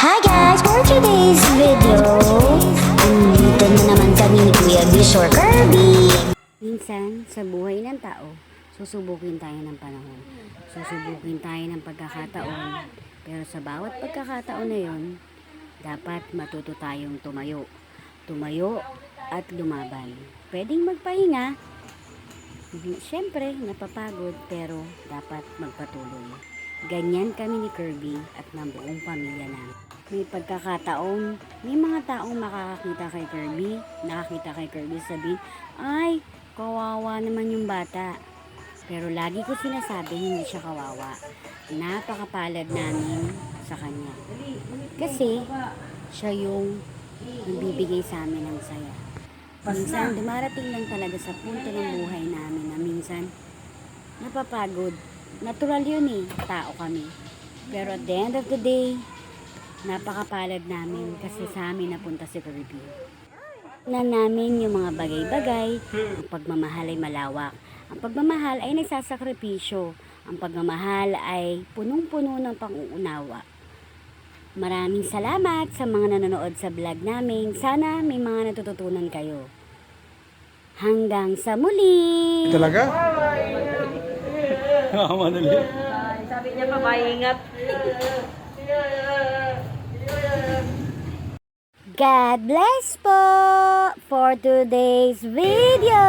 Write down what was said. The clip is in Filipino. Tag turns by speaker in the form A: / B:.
A: Hi guys! For today's video, andito na naman kami ni Kuya Bish or Kirby.
B: Minsan, sa buhay ng tao, susubukin tayo ng panahon. Susubukin tayo ng pagkakataon. Pero sa bawat pagkakataon na yon, dapat matuto tayong tumayo. Tumayo at lumaban. Pwedeng magpahinga. Siyempre, napapagod pero dapat magpatuloy. Ganyan kami ni Kirby at ng buong pamilya namin. May pagkakataon, may mga taong makakakita kay Kirby, nakakita kay Kirby sabihin, ay, kawawa naman yung bata. Pero lagi ko sinasabi, hindi siya kawawa. Napakapalad namin sa kanya. Kasi, siya yung nagbibigay sa amin ng saya. Minsan, dumarating lang talaga sa punto ng buhay namin na minsan, napapagod. Natural yun eh, tao kami. Pero at the end of the day, napakapalad namin kasi sa amin napunta si Kirby. Na namin yung mga bagay-bagay, ang pagmamahal ay malawak. Ang pagmamahal ay nagsasakripisyo. Ang pagmamahal ay punong-puno ng pang-uunawa. Maraming salamat sa mga nanonood sa vlog namin. Sana may mga natututunan kayo. Hanggang sa muli!
C: Talaga? Madali.
D: Sabi niya pa, maingat.
B: God bless po for today's video!